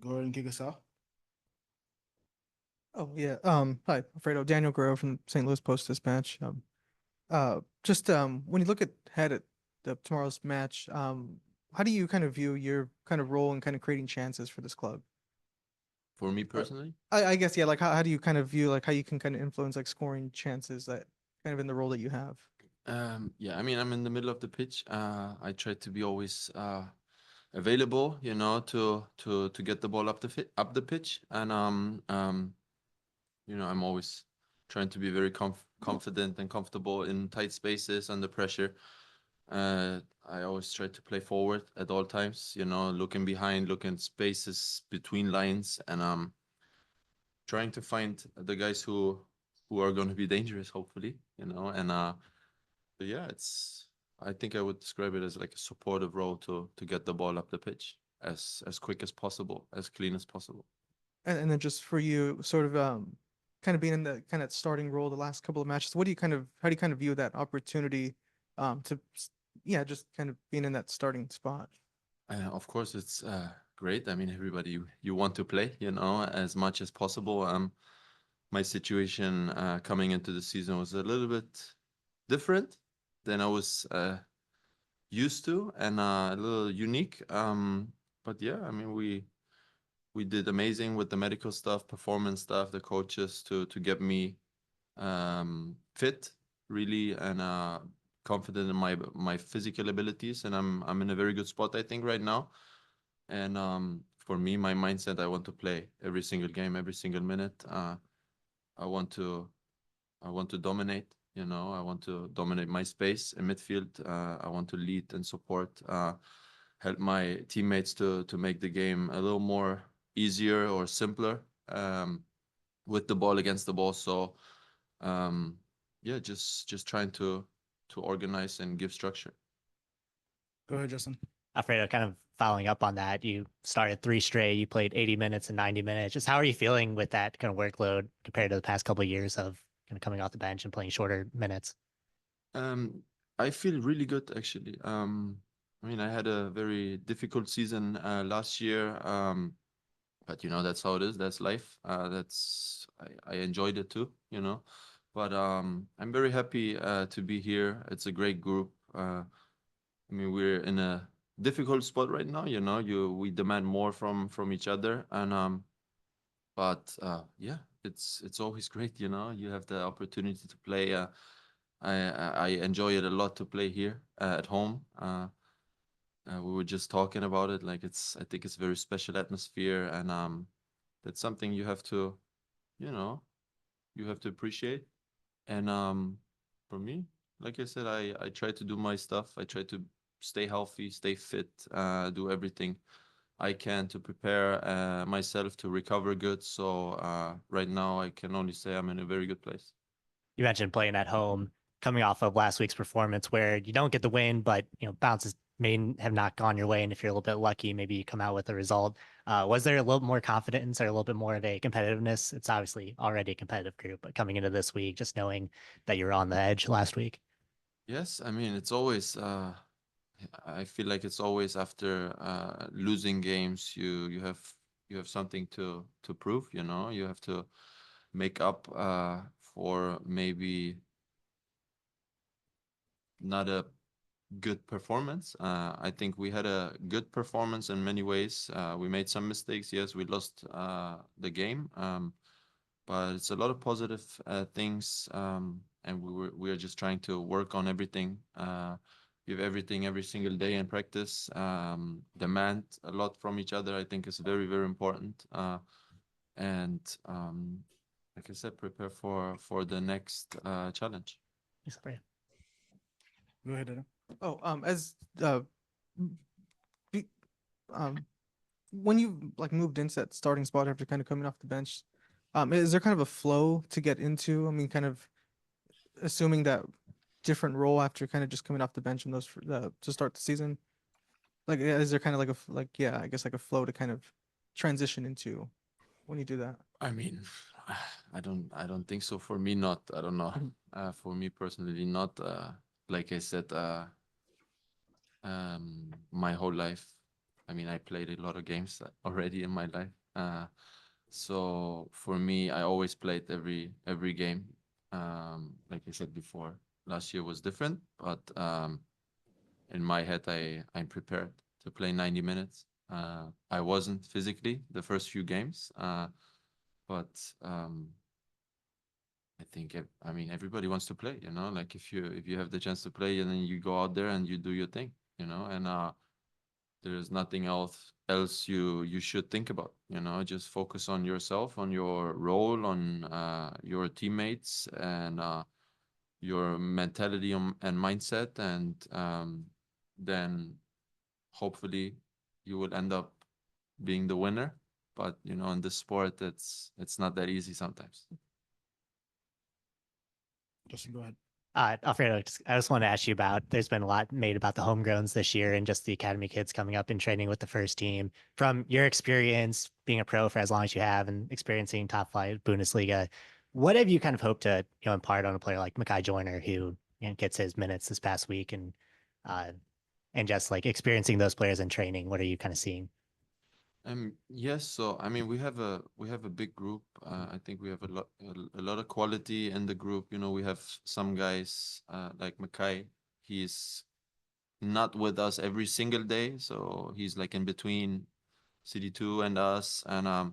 Go ahead and kick us off. Oh yeah. Hi, Alfredo. Daniel Guerrero from St. Louis Post-Dispatch. Just when you look ahead at tomorrow's match, how do you kind of view your kind of role in kind of creating chances for this club? For me Or personally, I guess yeah, like how do you kind of view like how you can kind of influence like scoring chances that kind of in the role that you have? yeah, I mean, I'm in the middle of the pitch. I try to be always available, to get the ball up the pitch, and I'm always trying to be very confident and comfortable in tight spaces under pressure. I always try to play forward at all times, looking behind, looking spaces between lines, and trying to find the guys who are going to be dangerous, hopefully, and but yeah, I think I would describe it as like a supportive role to get the ball up the pitch as quick as possible, as clean as possible. And then just for you, sort of kind of being in the kind of starting role the last couple of matches, what do you kind of how do you kind of view that opportunity yeah, just kind of being in that starting spot? Of course, it's great. I mean, everybody you want to play, as much as possible. My situation coming into the season was a little bit different than I was used to, and a little unique. But yeah, I mean, we did amazing with the medical stuff, performance stuff, the coaches to get me fit really, and confident in my physical abilities, and I'm in a very good spot I think right now. And for me, my mindset, I want to play every single game, every single minute. I want to I want to dominate. I want to dominate my space in midfield. I want to lead and support, help my teammates to make the game a little more easier or simpler, with the ball against the ball. So yeah, just trying to organize and give structure. Go ahead, Justin. Alfredo, kind of following up on that, you started three straight, you played 80 minutes and 90 minutes. Just how are you feeling with that kind of workload compared to the past couple of years of kind of coming off the bench and playing shorter minutes? Um, I feel really good actually. I mean, I had a very difficult season last year, but that's how it is. That's life. I enjoyed it too, But I'm very happy to be here. It's a great group. I mean, we're in a difficult spot right now. We demand more from each other, and but yeah, it's always great. You have the opportunity to play. I enjoy it a lot to play here at home. We were just talking about it. Like I think it's a very special atmosphere, and that's something you know, you have to appreciate. And for me, like I said, I try to do my stuff. I try to stay healthy, stay fit, do everything I can to prepare myself to recover good. So right now, I can only say I'm in a very good place. You mentioned playing at home, coming off of last week's performance where you don't get the win, but bounces may have not gone your way. And if you're a little bit lucky, maybe you come out with a result. Was there a little more confidence or a little bit more of a competitiveness? It's obviously already a competitive group, but coming into this week, just knowing that you were on the edge last week. Yes, I mean it's always. I feel like it's always after losing games, you have something to prove. You have to make up for maybe not a good performance. I think we had a good performance in many ways. We made some mistakes. Yes, we lost the game, but it's a lot of positive things, and we are just trying to work on everything. Give everything every single day in practice. Demand a lot from each other. I think is very very important. And like I said, prepare for the next challenge. Thanks, Alfredo. Go ahead, Adam. Oh, as be, um when you like moved into that starting spot after kind of coming off the bench, is there kind of a flow to get into? I mean, kind of assuming that different role after kind of just coming off the bench and those to start the season. Like, is there kind of like like yeah, I guess like a flow to kind of transition into when you do that? I mean, I don't think so. For me, not. I don't know. Mhm. For me personally, not. Like I said, my whole life, I mean, I played a lot of games already in my life. So for me, I always played every game. Like I said before, last year was different, but in my head, I'm prepared to play 90 minutes. I wasn't physically the first few games, but I think I mean everybody wants to play, you know. Like if you have the chance to play, and then you go out there and you do your thing, you know. And there's nothing else you should think about, you know. Just focus on yourself, on your role, on your teammates, and your mentality and mindset, and then hopefully you will end up being the winner. But you know, in this sport, it's not that easy sometimes. Justin, go ahead. Alfredo, I just want to ask you about, there's been a lot made about the homegrowns this year and just the academy kids coming up and training with the first team. From your experience being a pro for as long as you have and experiencing top flight Bundesliga, what have you kind of hoped to, impart on a player like Mackay Joyner, who gets his minutes this past week, and just like experiencing those players in training? What are you kind of seeing? Yes, so I mean we have a big group. I think we have a lot of quality in the group. You know, we have some guys like Mackay. He's not with us every single day, so he's like in between CD2 and us. And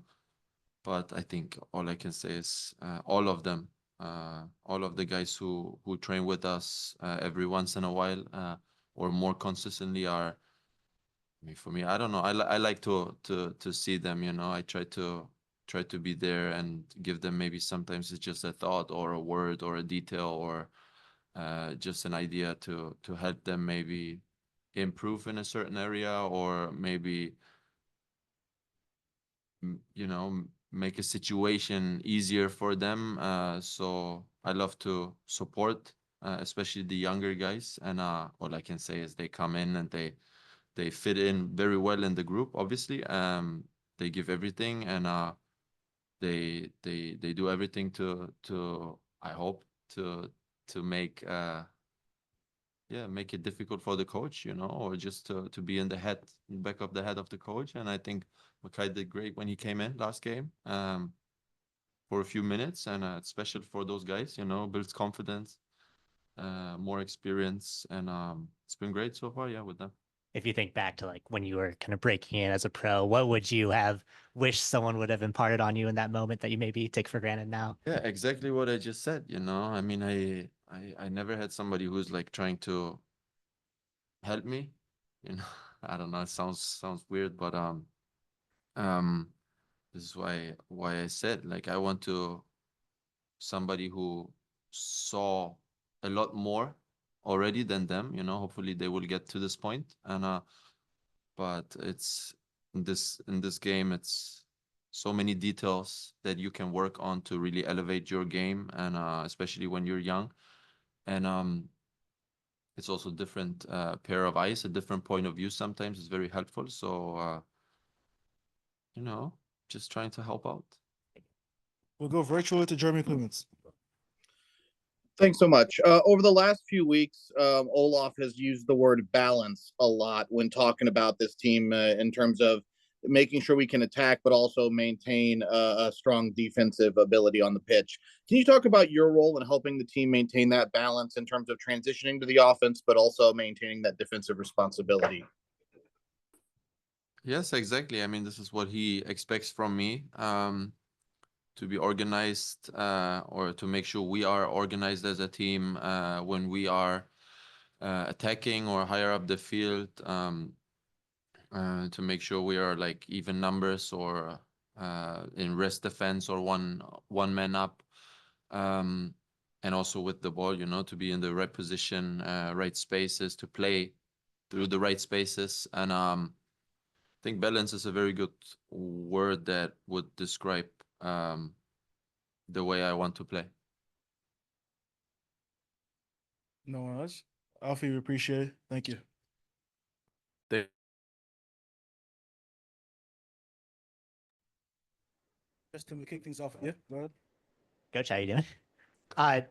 but I think all I can say is all of the guys who train with us every once in a while or more consistently are. I mean, for me, I don't know. I like to see them. You know, I try to be there and give them, maybe sometimes it's just a thought or a word or a detail or just an idea to help them maybe improve in a certain area, or maybe you know, make a situation easier for them. So I love to support, especially the younger guys. And all I can say is they come in and they fit in very well in the group. Obviously, they give everything, and they do everything to I hope to make yeah, make it difficult for the coach, you know, or just to be in the back of the head of the coach. And I think Mackay did great when he came in last game for a few minutes, and it's special for those guys, you know, builds confidence, more experience, and it's been great so far, yeah, with them. If you think back to like when you were kind of breaking in as a pro, what would you have wished someone would have imparted on you in that moment that you maybe take for granted now? Yeah, exactly what I just said, you know. I mean, I never had somebody who's like trying to help me, you know. I don't know, it sounds weird, but um this is why I said, like, I want to somebody who saw a lot more already than them, you know. Hopefully they will get to this point. And but it's in this game, it's so many details that you can work on to really elevate your game, and especially when you're young. And it's also different pair of eyes, a different point of view. Sometimes it's very helpful. So you know, just trying to help out. We'll go virtually to Jeremy Clements. Thanks so much. Over the last few weeks, Olof has used the word balance a lot when talking about this team in terms of making sure we can attack, but also maintain a strong defensive ability on the pitch. Can you talk about your role in helping the team maintain that balance in terms of transitioning to the offense, but also maintaining that defensive responsibility? Yes, exactly. I mean, this is what he expects from me. To be organized, or to make sure we are organized as a team when we are attacking or higher up the field, to make sure we are like even numbers, or in rest defense, or one man up, and also with the ball, you know, to be in the right position, right spaces, to play through the right spaces. And I think balance is a very good word that would describe the way I want to play. No one else? Alfie, we appreciate it. Thank you. They Justin, we kick things off. Yeah, go ahead. Coach, how you doing?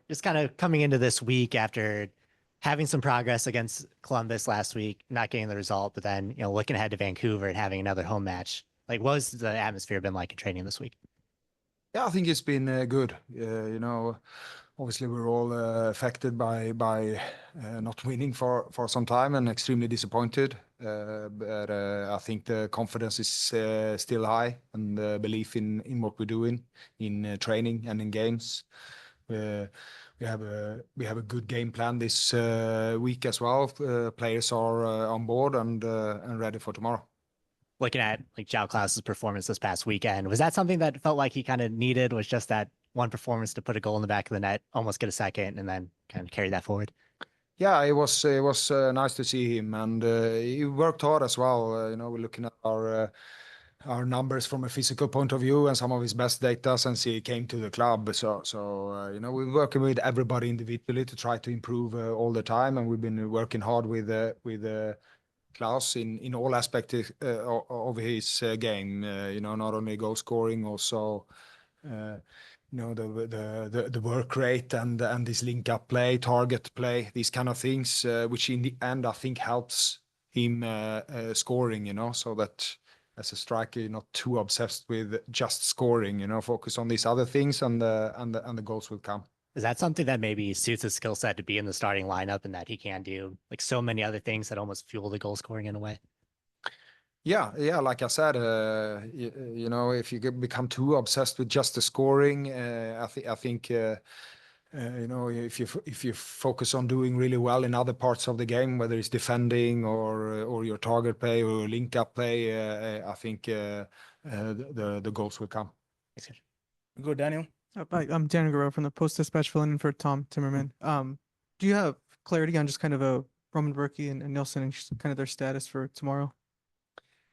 Just kind of coming into this week after having some progress against Columbus last week, not getting the result, but then, looking ahead to Vancouver and having another home match. Like, what has the atmosphere been like in training this week? Yeah, I think it's been good. Obviously we're all affected by not winning for some time and extremely disappointed. But I think the confidence is still high, and the belief in what we're doing in training and in games. We have a good game plan this week as well. Players are on board and ready for tomorrow. Looking at like João Klaus's performance this past weekend, was that something that felt like he kind of needed? Was just that one performance to put a goal in the back of the net, almost get a second, and then kind of carry that forward? Yeah, it was nice to see him, and he worked hard as well. We're looking at our numbers from a physical point of view and some of his best data since he came to the club. So we're working with everybody individually to try to improve all the time, and we've been working hard with Klaus in all aspects of his game. Not only goal scoring, also the work rate and this link up play, target play, these kind of things, which in the end I think helps him scoring. So that as a striker, you're not too obsessed with just scoring. Focus on these other things, and the goals will come. Is that something that maybe suits his skill set to be in the starting lineup, and that he can do like so many other things that almost fuel the goal scoring in a way? Yeah. Like I said, if you become too obsessed with just the scoring, I think if you focus on doing really well in other parts of the game, whether it's defending or your target play or link up play, I think the goals will come. Go, Daniel. I'm Dan Guerrero from the Post Dispatch, filling in for Tom Timmerman. Do you have clarity on just kind of a Roman Berkey and Nilsson and just kind of their status for tomorrow?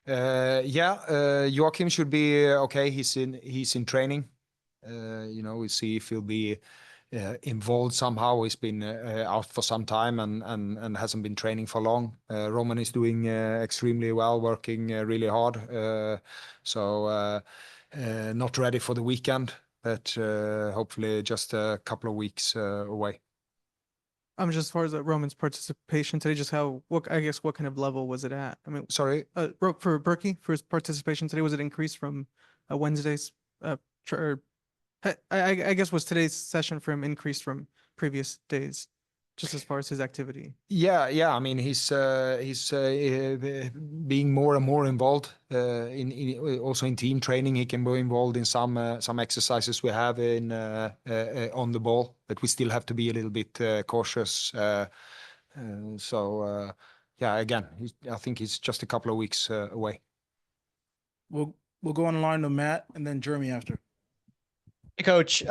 Joachim should be okay. He's in training. We'll see if he'll be involved somehow. He's been out for some time and hasn't been training for long. Roman is doing extremely well, working really hard. Not ready for the weekend, but hopefully just a couple of weeks away. Just as far as Roman's participation today, just what kind of level was it at? I mean, Sorry? for Berkey, for his participation today, was it increased from Wednesday's? I guess was today's session for him increased from previous days, just as far as his activity? Yeah. I mean, he's being more and more involved also in team training. He can be involved in some exercises we have on the ball, but we still have to be a little bit cautious. Again, I think he's just a couple of weeks away. We'll go on the line to Matt and then Jeremy after. Hey, Coach.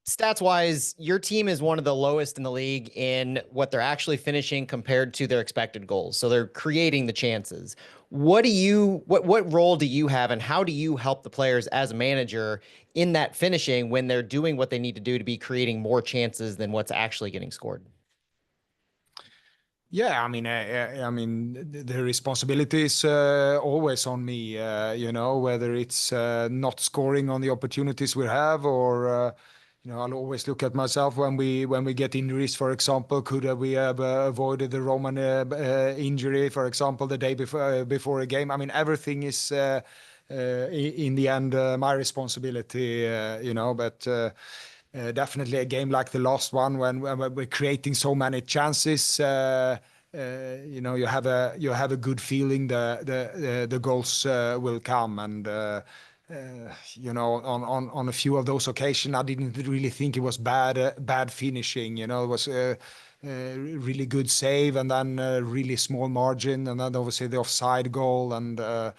Stats wise, your team is one of the lowest in the league in what they're actually finishing compared to their expected goals. So they're creating the chances. What role do you have, and how do you help the players as a manager in that finishing when they're doing what they need to do to be creating more chances than what's actually getting scored? Yeah, I mean, the responsibility is always on me. Whether it's not scoring on the opportunities we have, or I'll always look at myself when we get injuries. For example, could we have avoided the Roman injury, for example, the day before a game? I mean, everything is in the end my responsibility. But. Definitely a game like the last one when we're creating so many chances, you have a good feeling the goals will come, and on a few of those occasions I didn't really think it was bad finishing. It was really good save, and then really small margin, and then obviously the offside goal, and the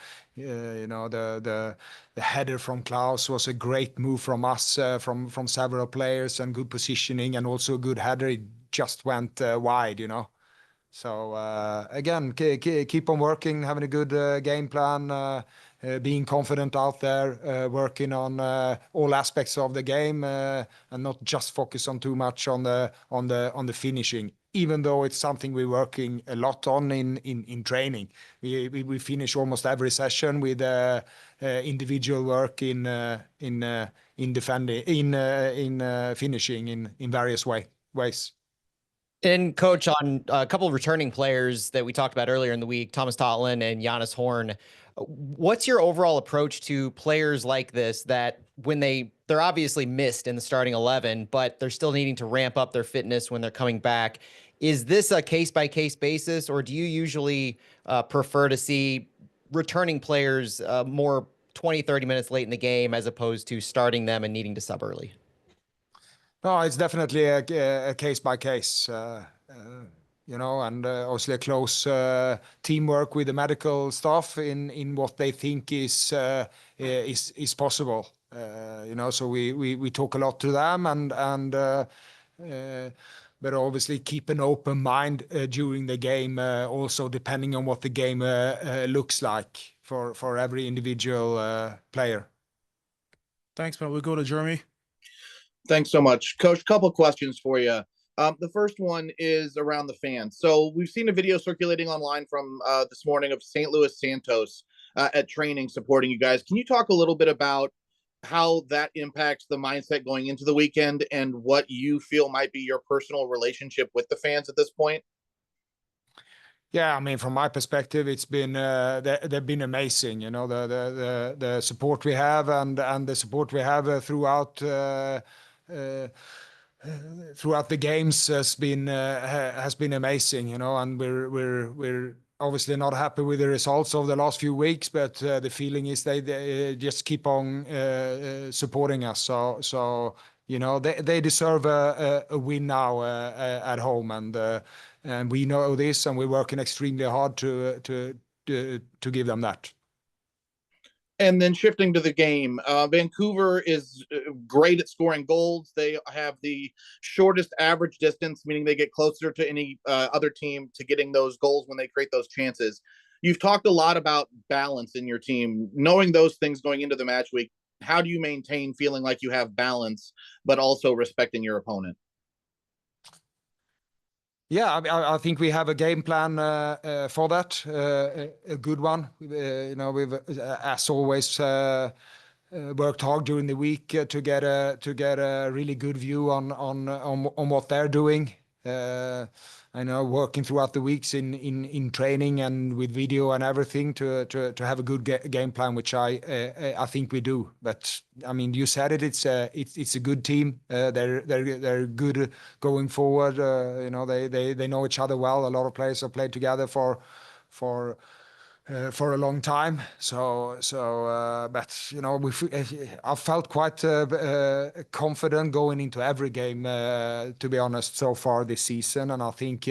header from Klaus was a great move from us, from several players, and good positioning, and also a good header. It just went wide. So again, keep on working, having a good game plan, being confident out there, working on all aspects of the game, and not just focus on too much on the finishing. Even though it's something we're working a lot on in training, we finish almost every session with individual work in defending, in finishing in various ways. And coach, on a couple of returning players that we talked about earlier in the week, Thomas Totland and Giannis Horn, what's your overall approach to players like this that when they're obviously missed in the starting 11, but they're still needing to ramp up their fitness when they're coming back? Is this a case by case basis, or do you usually prefer to see returning players more 20, 30 minutes late in the game as opposed to starting them and needing to sub early? No, it's definitely a case by case, you know, and obviously a close teamwork with the medical staff in what they think is possible. You know, so we talk a lot to them, but obviously keep an open mind during the game, also depending on what the game looks like for every individual player. Thanks, man. We'll go to Jeremy. Thanks so much, Coach. Couple questions for you. The first one is around the fans. So we've seen a video circulating online from this morning of St. Louis Santos at training supporting you guys. Can you talk a little bit about how that impacts the mindset going into the weekend and what you feel might be your personal relationship with the fans at this point? Yeah, I mean, from my perspective, it's been they've been amazing. You know, the support we have and the support we have throughout the games has been amazing. You know, and we're obviously not happy with the results of the last few weeks, but the feeling is they just keep on supporting us. So you know, they deserve a win now at home, and we know this, and we're working extremely hard to give them that. And then shifting to the game, Vancouver is great at scoring goals. They have the shortest average distance, meaning they get closer to any other team to getting those goals when they create those chances. You've talked a lot about balance in your team. Knowing those things going into the match week, how do you maintain feeling like you have balance, but also respecting your opponent? Yeah, I think we have a game plan for that, a good one. You know, we've, as always, worked hard during the week to get a really good view on what they're doing. I know working throughout the weeks in training and with video and everything to have a good game plan, which I think we do. But I mean, you said it. It's a good team. They're good going forward. You know, they know each other well. A lot of players have played together for a long time. But you know, I felt quite confident going into every game, to be honest, so far this season. And I think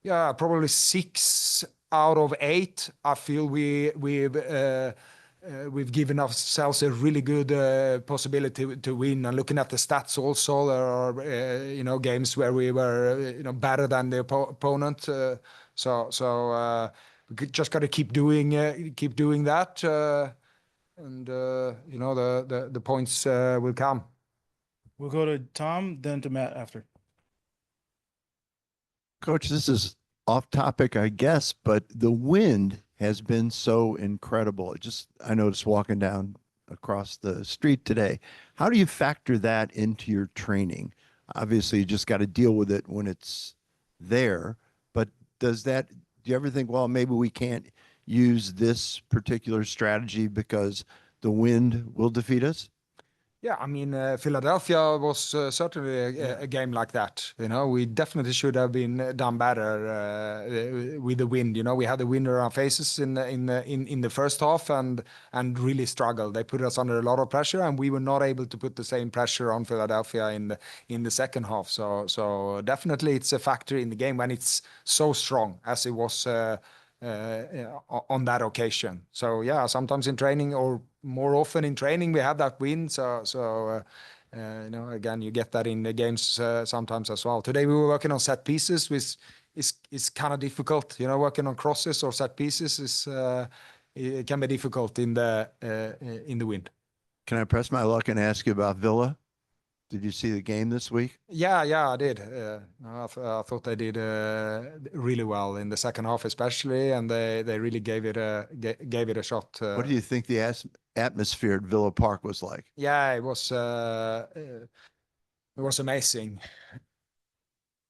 probably 6 out of 8, I feel we've given ourselves a really good possibility to win. And looking at the stats also, there are you know, games where we were you know, better than the opponent. We just got to keep doing that, and you know, the points will come. We'll go to Tom, then to Matt after. Coach, this is off topic, I guess, but the wind has been so incredible. I noticed walking down across the street today. How do you factor that into your training? Obviously, you just got to deal with it when it's there, but do you ever think, well, maybe we can't use this particular strategy because the wind will defeat us? Yeah, I mean, Philadelphia was certainly a game like that. You know, we definitely should have been done better with the wind. You know, we had the wind in our faces in the first half and really struggled. They put us under a lot of pressure, and we were not able to put the same pressure on Philadelphia in the second half. So definitely, it's a factor in the game when it's so strong as it was on that occasion. So yeah, sometimes in training, or more often in training, we have that win. So you know, again, you get that in the games sometimes as well. Today we were working on set pieces, which is kind of difficult. You know, working on crosses or set pieces it can be difficult in the wind. Can I press my luck and ask you about Villa? Did you see the game this week? Yeah, I did. I thought they did really well in the second half, especially, and they really gave it a shot. What do you think the atmosphere at Villa Park was like? Yeah, it was amazing.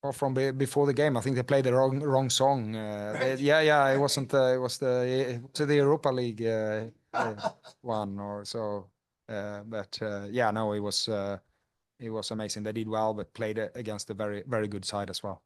or from before the game. I think they played the wrong song. Yeah, it wasn't. It was the Europa League one or so. Yeah, no, it was amazing. They did well, but played against a very, very good side as well.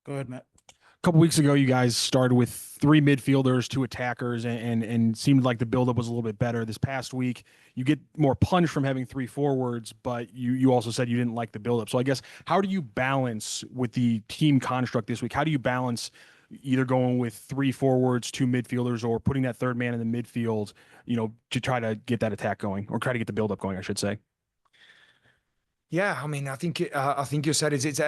Go ahead, Matt. A couple weeks ago, you guys started with 3 midfielders, 2 attackers, and seemed like the buildup was a little bit better. This past week, you get more punch from having 3 forwards, but you also said you didn't like the buildup. So I guess, how do you balance with the team construct this week? How do you balance either going with 3 forwards, 2 midfielders, or putting that third man in the midfield, to try to get that attack going, or try to get the buildup going, I should say? Yeah, I mean, I think you said it's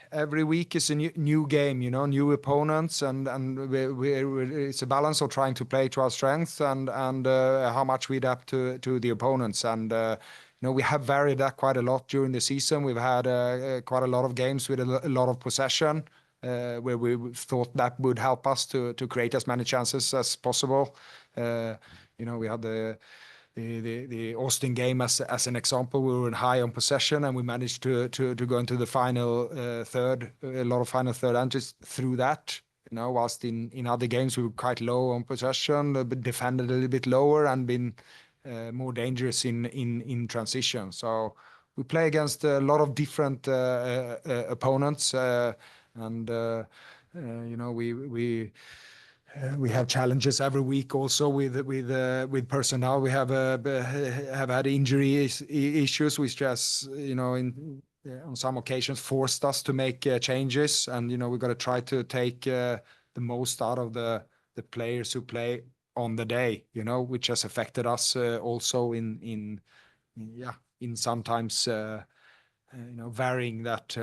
every week is a new game, new opponents, and it's a balance of trying to play to our strengths and how much we adapt to the opponents. And we have varied that quite a lot during the season. We've had quite a lot of games with a lot of possession, where we thought that would help us to create as many chances as possible. We had the Austin game as an example. We were high on possession, and we managed to go into the final third, a lot of final third entries through that. Whilst in other games we were quite low on possession, but defended a little bit lower and been more dangerous in transition. So we play against a lot of different opponents, and we have challenges every week also with personnel. We have had injury issues, which just on some occasions forced us to make changes, and we've got to try to take the most out of the players who play on the day, which has affected us also in sometimes varying that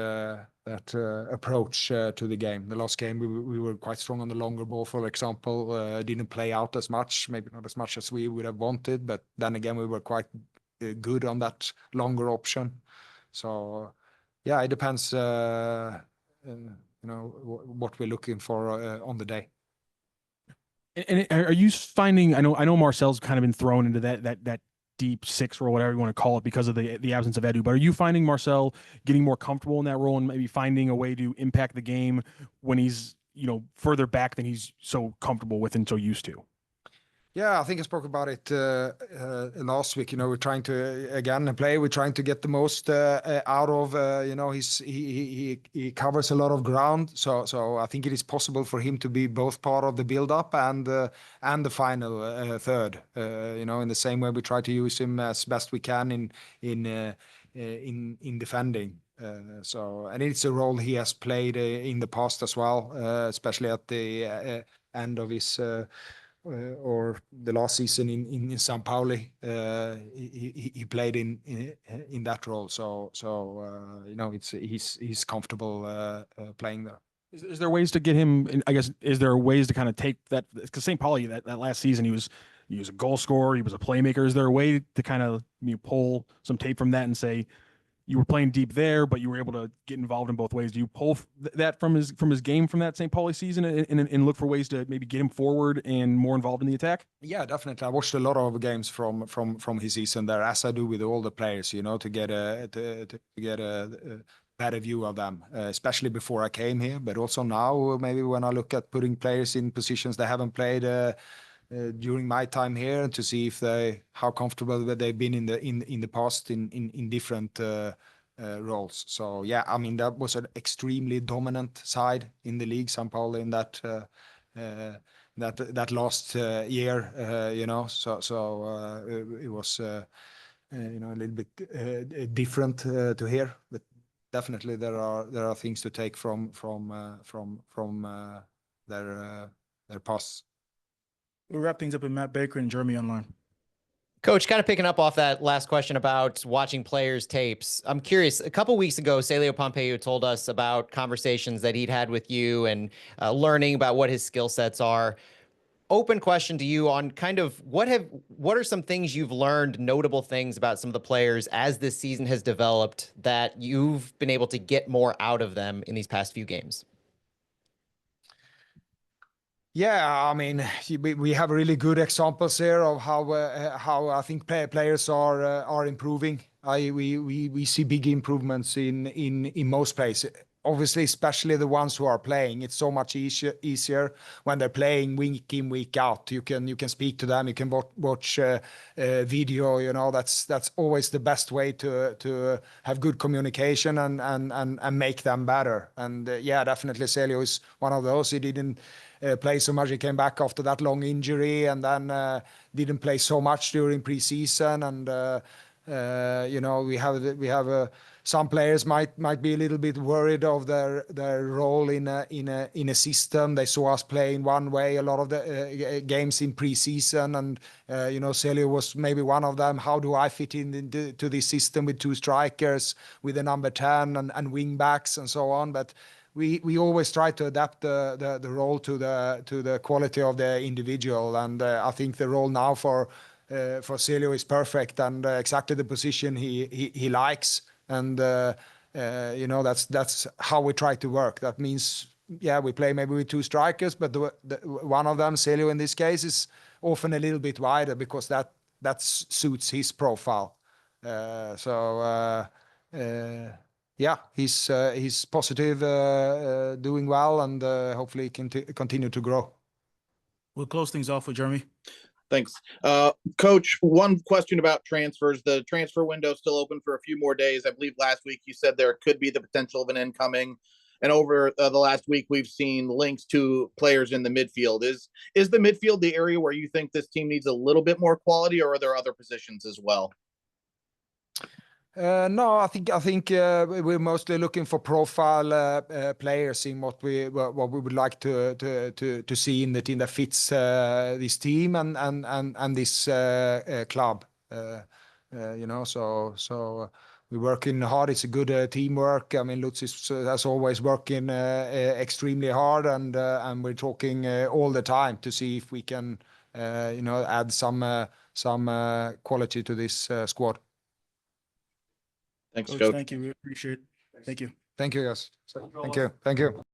approach to the game. The last game we were quite strong on the longer ball, for example. Didn't play out as much, maybe not as much as we would have wanted, but then again we were quite good on that longer option. So yeah, it depends what we're looking for on the day. And are you finding? I know Marcel's kind of been thrown into that deep 6 or whatever you want to call it because of the absence of Edu. But are you finding Marcel getting more comfortable in that role and maybe finding a way to impact the game when he's further back than he's so comfortable with and so used to? Yeah, I think I spoke about it last week. We're trying to again play. We're trying to get the most out of. He covers a lot of ground, so I think it is possible for him to be both part of the build-up and the final third. In the same way we try to use him as best we can in defending. And it's a role he has played in the past as well, especially at the end of his. Or the last season in São Paulo, he played in that role. So he's comfortable playing there. Is there ways to get him? I guess is there ways to kind of take that? Because St. Pauli that last season he was a goal scorer, he was a playmaker. Is there a way to kind of pull some tape from that and say, you were playing deep there, but you were able to get involved in both ways? Do you pull that from his game from that St. Pauli season and look for ways to maybe get him forward and more involved in the attack? Yeah, definitely. I watched a lot of games from his season there, as I do with all the players, to get a better view of them, especially before I came here, but also now, maybe when I look at putting players in positions they haven't played during my time here, to see how comfortable they've been in the past in different roles. So yeah, I mean that was an extremely dominant side in the league, São Paulo, in that last year. So it was a little bit different to here, but definitely there are things to take from their past. We'll wrap things up with Matt Baker and Jeremy Online. Coach, kind of picking up off that last question about watching players' tapes. I'm curious, a couple weeks ago, Celio Pompeu told us about conversations that he'd had with you and learning about what his skill sets are. Open question to you on kind of what are some things you've learned, notable things about some of the players as this season has developed that you've been able to get more out of them in these past few games? Yeah, I mean, we have really good examples here of how I think players are improving. We see big improvements in most places. Obviously, especially the ones who are playing. It's so much easier when they're playing week in, week out. You can speak to them. You can watch video. You know, that's always the best way to have good communication and make them better. And yeah, definitely Celio is one of those. He didn't play so much. He came back after that long injury and then didn't play so much during preseason. And you know, we have some players might be a little bit worried of their role in a system. They saw us playing one way a lot of the games in preseason, and you know, Celio was maybe one of them. How do I fit into this system with two strikers, with a number 10 and wing backs and so on? But we always try to adapt the role to the quality of the individual, and I think the role now for Celio is perfect and exactly the position he likes, and you know, that's how we try to work. That means, yeah, we play maybe with two strikers, but one of them, Celio in this case, is often a little bit wider because that suits his profile. Yeah, he's positive, doing well, and hopefully can continue to grow. We'll close things off with Jeremy. Thanks. Coach, one question about transfers. The transfer window is still open for a few more days. I believe last week you said there could be the potential of an incoming. And over the last week, we've seen links to players in the midfield. Is the midfield the area where you think this team needs a little bit more quality, or are there other positions as well? No, I think we're mostly looking for profile players in what we would like to see in the team that fits this team and this club. You know, so we're working hard. It's a good teamwork. I mean, Lutz is as always working extremely hard, and we're talking all the time to see if we can you know, add some quality to this squad. Thanks, Coach, Coach. thank you. We appreciate it. Thank you. Thank you, guys. Thank you.